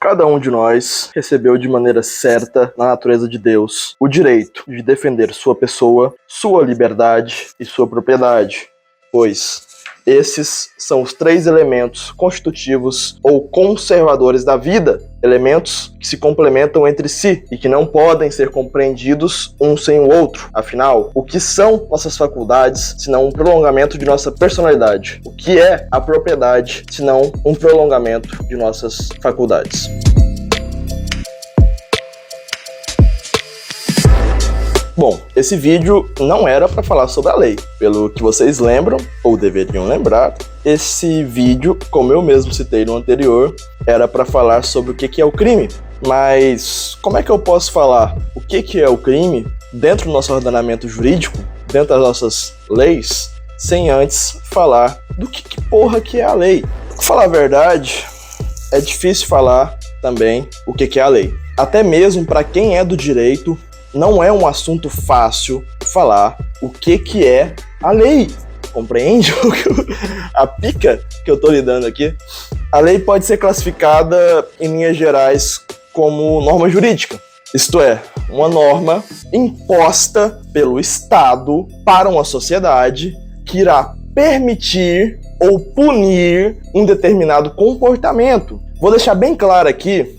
Cada um de nós recebeu de maneira certa, na natureza de Deus, o direito de defender sua pessoa, sua liberdade e sua propriedade, pois esses são os três elementos constitutivos ou conservadores da vida, elementos que se complementam entre si e que não podem ser compreendidos um sem o outro. Afinal, o que são nossas faculdades, senão um prolongamento de nossa personalidade? O que é a propriedade, senão um prolongamento de nossas faculdades? Bom, esse vídeo não era para falar sobre a lei. Pelo que vocês lembram, ou deveriam lembrar, esse vídeo, como eu mesmo citei no anterior, era para falar sobre o que é o crime. Mas como é que eu posso falar o que é o crime dentro do nosso ordenamento jurídico, dentro das nossas leis, sem antes falar do que porra que é a lei? Pra falar a verdade, é difícil falar também o que é a lei. Até mesmo para quem é do direito, não é um assunto fácil falar o que é a lei. Compreende a pica que eu tô lidando aqui? A lei pode ser classificada, em linhas gerais, como norma jurídica. Isto é, uma norma imposta pelo Estado para uma sociedade que irá permitir ou punir um determinado comportamento. Vou deixar bem claro aqui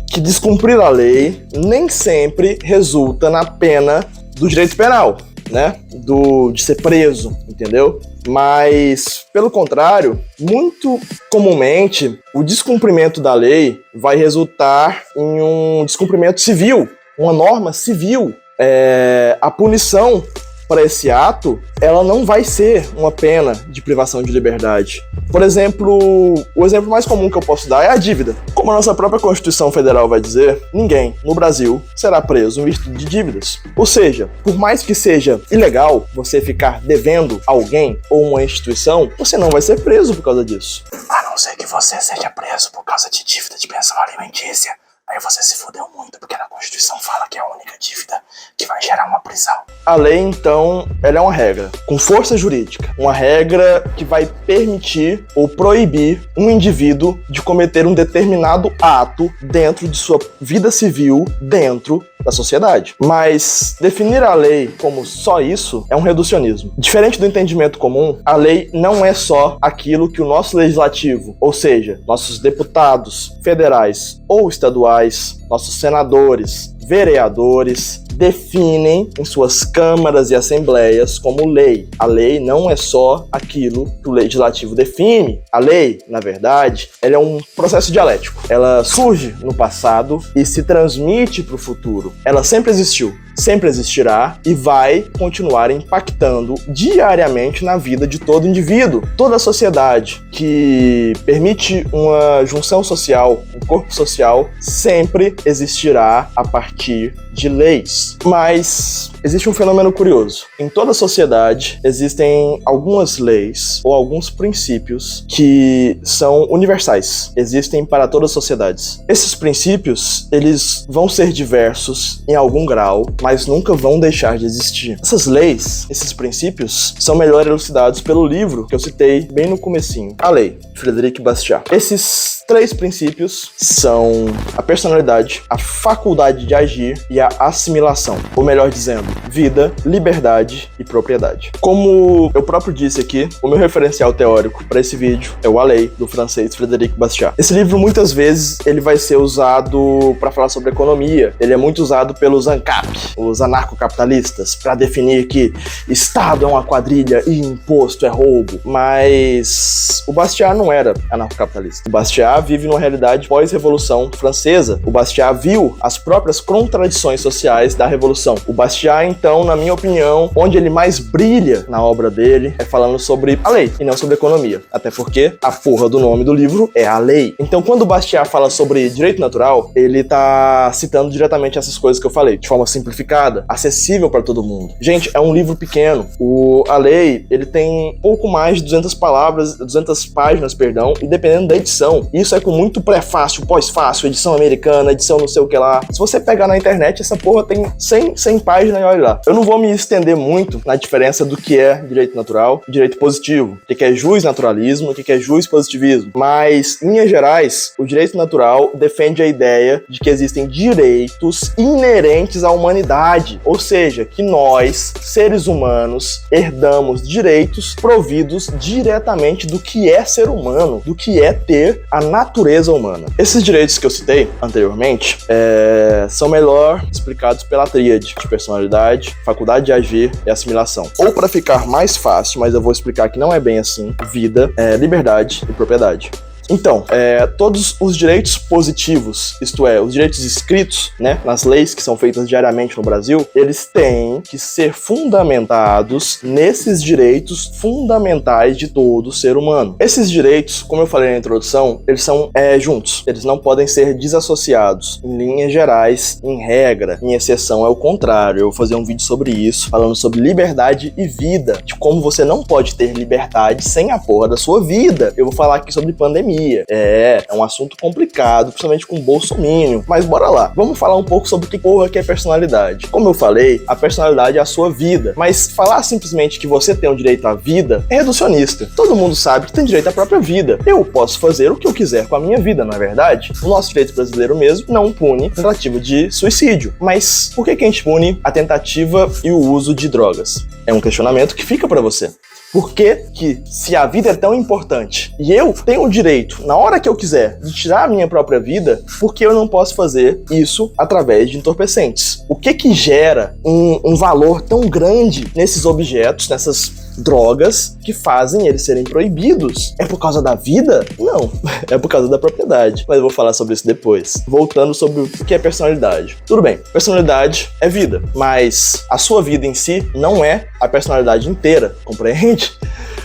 que descumprir a lei nem sempre resulta na pena do direito penal, né? De ser preso, entendeu? Mas, pelo contrário, muito comumente, o descumprimento da lei vai resultar em um descumprimento civil, uma norma civil. A punição para esse ato, ela não vai ser uma pena de privação de liberdade. Por exemplo, o exemplo mais comum que eu posso dar é a dívida. Como a nossa própria Constituição Federal vai dizer, ninguém no Brasil será preso em virtude de dívidas. Ou seja, por mais que seja ilegal você ficar devendo a alguém ou uma instituição, você não vai ser preso por causa disso. A não ser que você seja preso por causa de dívida de pensão alimentícia. Aí você se fudeu muito, porque na Constituição fala que é a única dívida que vai gerar uma prisão. A lei, então, ela é uma regra com força jurídica. Uma regra que vai permitir ou proibir um indivíduo de cometer um determinado ato dentro de sua vida civil, dentro da sociedade. Mas definir a lei como só isso é um reducionismo. Diferente do entendimento comum, a lei não é só aquilo que o nosso legislativo, ou seja, nossos deputados federais ou estaduais, nossos senadores, vereadores, definem em suas câmaras e assembleias como lei. A lei não é só aquilo que o legislativo define. A lei, na verdade, ela é um processo dialético. Ela surge no passado e se transmite para o futuro. Ela sempre existiu, sempre existirá e vai continuar impactando diariamente na vida de todo indivíduo. Toda a sociedade que permite uma junção social, um corpo social, sempre existirá a partir de leis. Mas existe um fenômeno curioso. Em toda sociedade existem algumas leis ou alguns princípios que são universais. Existem para todas as sociedades. Esses princípios, eles vão ser diversos em algum grau, mas nunca vão deixar de existir. Essas leis, esses princípios, são melhor elucidados pelo livro que eu citei bem no comecinho. A Lei, Frederic Bastiat. Esses três princípios são a personalidade, a faculdade de agir e a assimilação, ou melhor dizendo, vida, liberdade e propriedade. Como eu próprio disse aqui, o meu referencial teórico para esse vídeo é o A Lei, do francês Frederic Bastiat. Esse livro, muitas vezes, ele vai ser usado para falar sobre economia. Ele é muito usado pelos ANCAP, os anarcocapitalistas, para definir que Estado é uma quadrilha e imposto é roubo. Mas o Bastiat não era anarcocapitalista. O Bastiat vive numa realidade pós-Revolução Francesa. O Bastiat viu as próprias contradições sociais da Revolução. O Bastiat, então, na minha opinião, onde ele mais brilha na obra dele é falando sobre a lei e não sobre economia. Até porque a porra do nome do livro é A Lei. Então, quando o Bastiat fala sobre direito natural, ele tá citando diretamente essas coisas que eu falei, de forma simplificada, acessível para todo mundo. Gente, é um livro pequeno. A Lei, ele tem pouco mais de 200 páginas, e dependendo da edição, isso sai com muito pré-fácil, pós-fácil, edição americana, edição não sei o que lá. Se você pegar na internet, essa porra tem 100 páginas e olha lá. Eu não vou me estender muito na diferença do que é direito natural e direito positivo, o que é justnaturalismo, o que é positivismo. Mas, em linhas gerais, o direito natural defende a ideia de que existem direitos inerentes à humanidade, ou seja, que nós, seres humanos, herdamos direitos providos diretamente do que é ser humano, do que é ter a natureza humana. Esses direitos que eu citei anteriormente são melhor explicados pela tríade de personalidade, faculdade de agir e assimilação. Ou para ficar mais fácil, mas eu vou explicar que não é bem assim, vida, liberdade e propriedade. Então, todos os direitos positivos, isto é, os direitos escritos, né, nas leis que são feitas diariamente no Brasil, eles têm que ser fundamentados nesses direitos fundamentais de todo ser humano. Esses direitos, como eu falei na introdução, eles são juntos, eles não podem ser desassociados. Em linhas gerais, em regra, em exceção é o contrário. Eu vou fazer um vídeo sobre isso, falando sobre liberdade e vida, de como você não pode ter liberdade sem a porra da sua vida. Eu vou falar aqui sobre pandemia. É um assunto complicado, principalmente com o bolsominion. Mas bora lá. Vamos falar um pouco sobre o que porra que é personalidade. Como eu falei, a personalidade é a sua vida. Mas falar simplesmente que você tem o direito à vida é reducionista. Todo mundo sabe que tem direito à própria vida. Eu posso fazer o que eu quiser com a minha vida, não é verdade? O nosso direito brasileiro mesmo não pune tentativa de suicídio. Mas por que a gente pune a tentativa e o uso de drogas? É um questionamento que fica pra você. Por que, se a vida é tão importante e eu tenho o direito, na hora que eu quiser, de tirar a minha própria vida, por que eu não posso fazer isso através de entorpecentes? O que gera um valor tão grande nesses objetos, nessas drogas, que fazem eles serem proibidos? É por causa da vida? Não, é por causa da propriedade. Mas eu vou falar sobre isso depois. Voltando sobre o que é personalidade. Tudo bem, personalidade é vida, mas a sua vida em si não é a personalidade inteira, compreende?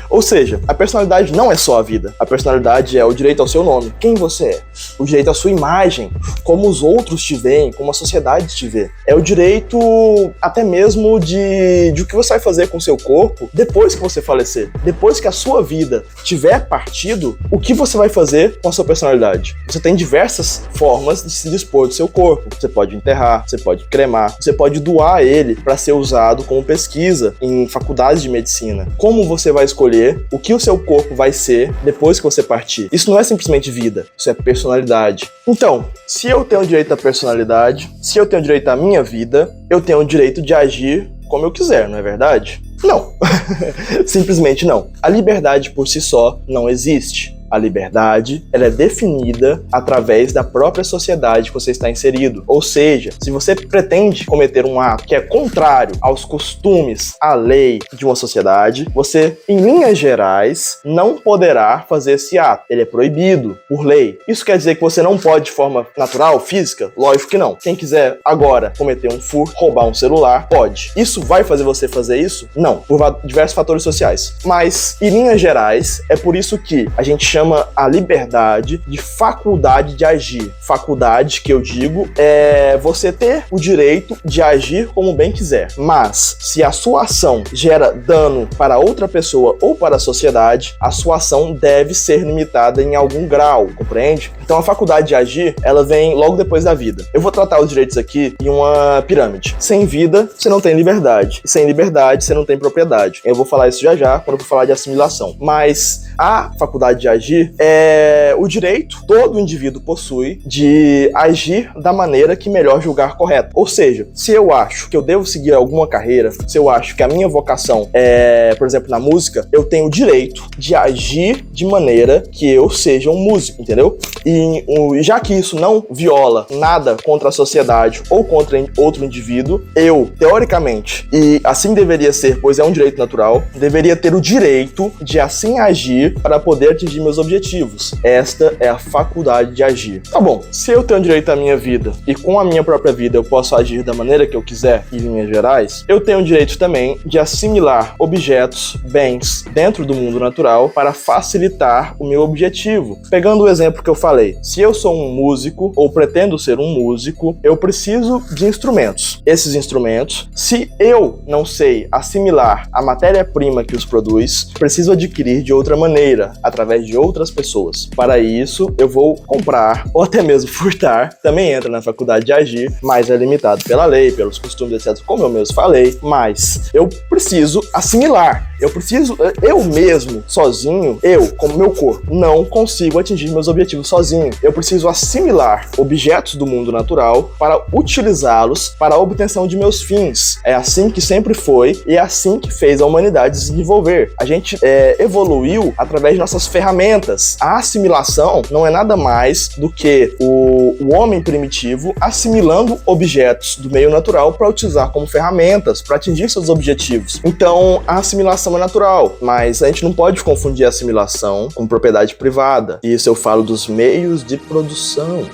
Ou seja, a personalidade não é só a vida. A personalidade é o direito ao seu nome, quem você é. O direito à sua imagem, como os outros te veem, como a sociedade te vê. É o direito até mesmo de o que você vai fazer com o seu corpo depois que você falecer. Depois que a sua vida tiver partido, o que você vai fazer com a sua personalidade? Você tem diversas formas de se dispor do seu corpo. Você pode enterrar, você pode cremar, você pode doar ele para ser usado como pesquisa em faculdades de medicina. Como você vai escolher o que o seu corpo vai ser depois que você partir? Isso não é simplesmente vida, isso é personalidade. Então, se eu tenho direito à personalidade, se eu tenho direito à minha vida, eu tenho o direito de agir como eu quiser, não é verdade? Não. Simplesmente não. A liberdade por si só não existe. A liberdade, ela é definida através da própria sociedade que você está inserido. Ou seja, se você pretende cometer um ato que é contrário aos costumes, à lei de uma sociedade, você, em linhas gerais, não poderá fazer esse ato. Ele é proibido por lei. Isso quer dizer que você não pode de forma natural, física? Lógico que não. Quem quiser agora cometer um furto, roubar um celular, pode. Isso vai fazer você fazer isso? Não, por diversos fatores sociais. Mas, em linhas gerais, é por isso que a gente chama a liberdade de faculdade de agir. Faculdade, que eu digo, é você ter o direito de agir como bem quiser. Mas, se a sua ação gera dano para outra pessoa ou para a sociedade, a sua ação deve ser limitada em algum grau, compreende? Então, a faculdade de agir, ela vem logo depois da vida. Eu vou tratar os direitos aqui em uma pirâmide. Sem vida, você não tem liberdade. E sem liberdade, você não tem propriedade. Eu vou falar isso já, quando eu for falar de assimilação. Mas a faculdade de agir é o direito que todo indivíduo possui de agir da maneira que melhor julgar correto. Ou seja, se eu acho que eu devo seguir alguma carreira, se eu acho que a minha vocação é, por exemplo, na música, eu tenho o direito de agir de maneira que eu seja um músico, entendeu? E já que isso não viola nada contra a sociedade ou contra outro indivíduo, eu, teoricamente, e assim deveria ser, pois é um direito natural, deveria ter o direito de assim agir para poder atingir meus objetivos. Esta é a faculdade de agir. Tá bom, se eu tenho direito à minha vida e com a minha própria vida eu posso agir da maneira que eu quiser, em linhas gerais, eu tenho o direito também de assimilar objetos, bens, dentro do mundo natural para facilitar o meu objetivo. Pegando o exemplo que eu falei, se eu sou um músico ou pretendo ser um músico, eu preciso de instrumentos. Esses instrumentos, se eu não sei assimilar a matéria-prima que os produz, preciso adquirir de outra maneira, através de outras pessoas. Para isso, eu vou comprar, ou até mesmo furtar, também entra na faculdade de agir, mas é limitado pela lei, pelos costumes, etc., como eu mesmo falei, mas eu preciso assimilar. Eu mesmo, sozinho, eu, como meu corpo, não consigo atingir meus objetivos sozinho. Eu preciso assimilar objetos do mundo natural para utilizá-los para a obtenção de meus fins. É assim que sempre foi e é assim que fez a humanidade se desenvolver. A gente evoluiu através de nossas ferramentas. A assimilação não é nada mais do que o homem primitivo assimilando objetos do meio natural para utilizar como ferramentas para atingir seus objetivos. Então, a assimilação é natural, mas a gente não pode confundir a assimilação com propriedade privada. Isso eu falo dos meios de produção.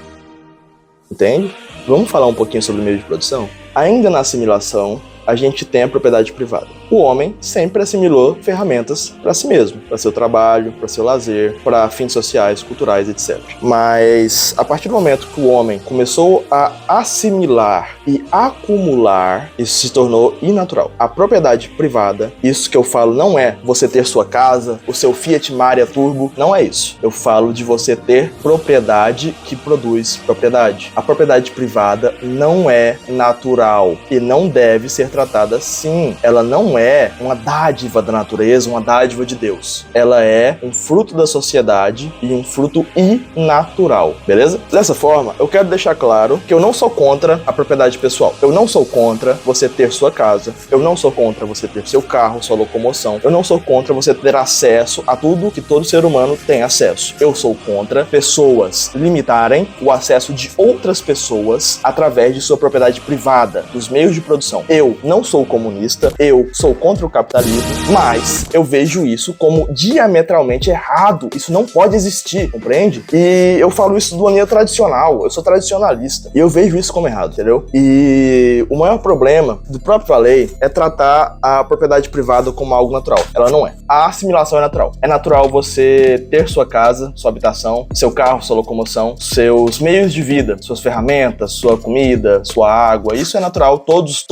Entende? Vamos falar um pouquinho sobre meio de produção? Ainda na assimilação, a gente tem a propriedade privada. O homem sempre assimilou ferramentas para si mesmo, para seu trabalho, para seu lazer, para fins sociais, culturais, etc. Mas a partir do momento que o homem começou a assimilar e acumular, isso se tornou inatural. A propriedade privada, isso que eu falo não é você ter sua casa, o seu Fiat Marea Turbo, não é isso. Eu falo de você ter propriedade que produz propriedade. A propriedade privada não é natural e não deve ser tratada assim. Ela não é uma dádiva da natureza, uma dádiva de Deus. Ela é um fruto da sociedade e um fruto inatural, beleza? Dessa forma, eu quero deixar claro que eu não sou contra a propriedade pessoal. Eu não sou contra você ter sua casa. Eu não sou contra você ter seu carro, sua locomoção. Eu não sou contra você ter acesso a tudo que todo ser humano tem acesso. Eu sou contra pessoas limitarem o acesso de outras pessoas através de sua propriedade privada, dos meios de produção. Eu não sou comunista, eu sou contra o capitalismo, mas eu vejo isso como diametralmente errado. Isso não pode existir, compreende? E eu falo isso de maneira tradicional, eu sou tradicionalista, e eu vejo isso como errado, entendeu? E o maior problema do próprio lei é tratar a propriedade privada como algo natural. Ela não é. A assimilação é natural. É natural você ter sua casa, sua habitação, seu carro, sua locomoção, seus meios de vida, suas ferramentas, sua comida, sua água. Isso é natural. Todos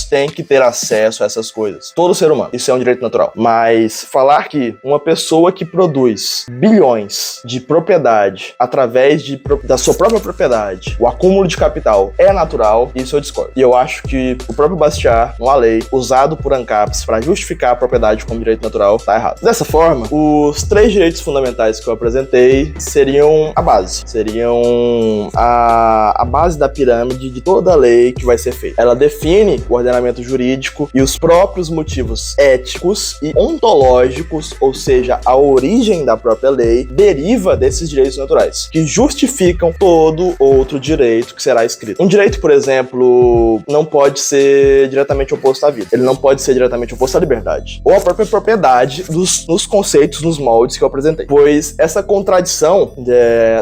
têm que ter acesso a essas coisas. Todo ser humano. Isso é um direito natural. Mas falar que uma pessoa que produz bilhões de propriedade através da sua própria propriedade, o acúmulo de capital, é natural, isso eu discordo. E eu acho que o próprio Bastiat, uma lei usado por ANCAPs para justificar a propriedade como direito natural, tá errado. Dessa forma, os 3 direitos fundamentais que eu apresentei seriam a base. Seriam a base da pirâmide de toda a lei que vai ser feita. Ela define o ordenamento jurídico e os próprios motivos éticos e ontológicos, ou seja, a origem da própria lei, deriva desses direitos naturais, que justificam todo outro direito que será escrito. Um direito, por exemplo, não pode ser diretamente oposto à vida. Ele não pode ser diretamente oposto à liberdade. Ou à própria propriedade nos conceitos, nos moldes que eu apresentei. Pois essa contradição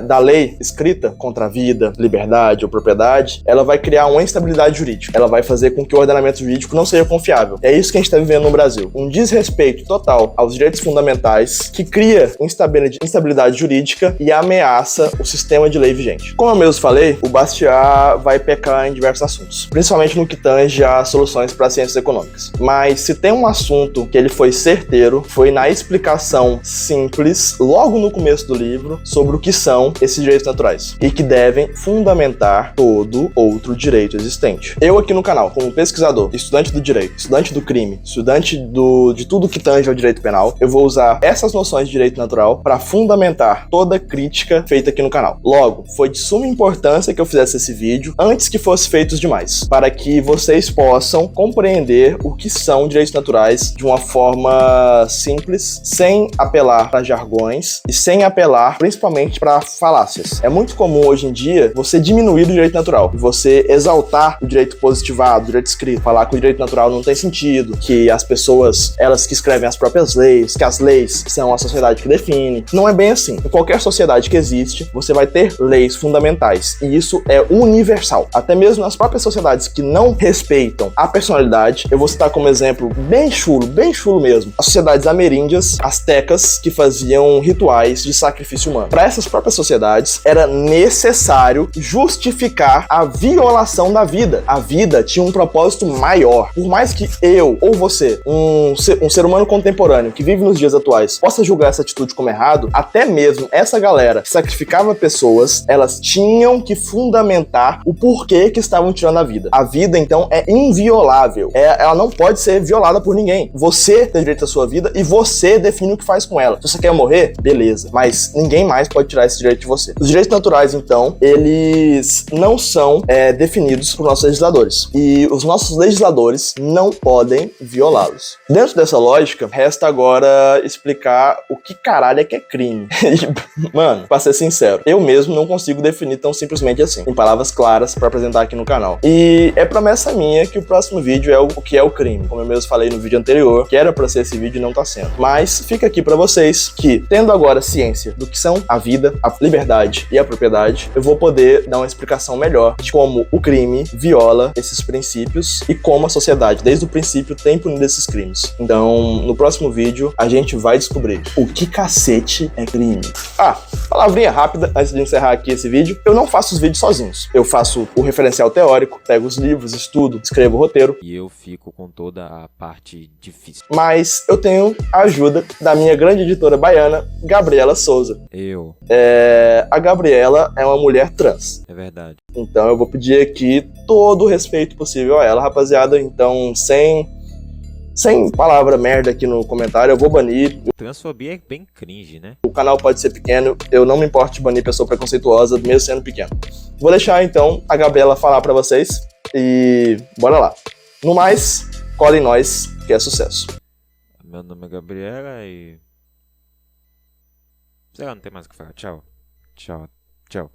da lei escrita contra a vida, liberdade ou propriedade, ela vai criar uma instabilidade jurídica. Ela vai fazer com que o ordenamento jurídico não seja confiável. É isso que a gente está vivendo no Brasil. Um desrespeito total aos direitos fundamentais que cria instabilidade jurídica e ameaça o sistema de lei vigente. Como eu mesmo falei, o Bastiat vai pecar em diversos assuntos, principalmente no que tange a soluções para ciências econômicas. Mas se tem um assunto que ele foi certeiro, foi na explicação simples, logo no começo do livro, sobre o que são esses direitos naturais e que devem fundamentar todo outro direito existente. Eu aqui no canal, como pesquisador, estudante do direito, estudante do crime, estudante de tudo que tange ao direito penal, eu vou usar essas noções de direito natural para fundamentar toda crítica feita aqui no canal. Logo, foi de suma importância que eu fizesse esse vídeo antes que fosse feito os demais, para que vocês possam compreender o que são direitos naturais de uma forma simples, sem apelar para jargões e sem apelar principalmente para falácias. É muito comum hoje em dia você diminuir o direito natural, você exaltar o direito positivado, o direito escrito, falar que o direito natural não tem sentido, que as pessoas, elas que escrevem as próprias leis, que as leis são a sociedade que define. Não é bem assim. Em qualquer sociedade que existe, você vai ter leis fundamentais, e isso é universal. Até mesmo nas próprias sociedades que não respeitam a personalidade, eu vou citar como exemplo bem chulo mesmo, as sociedades ameríndias, astecas, que faziam rituais de sacrifício humano. Para essas próprias sociedades, era necessário justificar a violação da vida. A vida tinha um propósito maior. Por mais que eu ou você, um ser humano contemporâneo que vive nos dias atuais, possa julgar essa atitude como errado, até mesmo essa galera que sacrificava pessoas, elas tinham que fundamentar o porquê que estavam tirando a vida. A vida, então, é inviolável. Ela não pode ser violada por ninguém. Você tem direito à sua vida e você define o que faz com ela. Se você quer morrer, beleza. Mas ninguém mais pode tirar esse direito de você. Os direitos naturais, então, eles não são definidos por nossos legisladores. E os nossos legisladores não podem violá-los. Dentro dessa lógica, resta agora explicar o que caralho é que é crime. Mano, pra ser sincero, eu mesmo não consigo definir tão simplesmente assim, em palavras claras pra apresentar aqui no canal. E é promessa minha que o próximo vídeo é o que é o crime. Como eu mesmo falei no vídeo anterior, que era pra ser esse vídeo e não tá sendo. Mas fica aqui pra vocês que, tendo agora ciência do que são a vida, a liberdade e a propriedade, eu vou poder dar uma explicação melhor de como o crime viola esses princípios e como a sociedade, desde o princípio, tem punido esses crimes. Então, no próximo vídeo, a gente vai descobrir o que cacete é crime. Palavrinha rápida, antes de encerrar aqui esse vídeo. Eu não faço os vídeos sozinhos. Eu faço o referencial teórico, pego os livros, estudo, escrevo o roteiro. E eu fico com toda a parte difícil. Mas eu tenho a ajuda da minha grande editora baiana, Gabriela Souza. A Gabriela é uma mulher trans. É verdade. Então eu vou pedir aqui todo o respeito possível a ela, rapaziada. Então, sem palavra merda aqui no comentário, eu vou banir. Transfobia é bem cringe, né? O canal pode ser pequeno, eu não me importo de banir pessoa preconceituosa, mesmo sendo pequeno. Vou deixar, então, a Gabriela falar pra vocês e bora lá. No mais, colhem nós, que é sucesso. Meu nome é Gabriela e... sei lá, não tem mais o que falar. Tchau. Tchau. Tchau.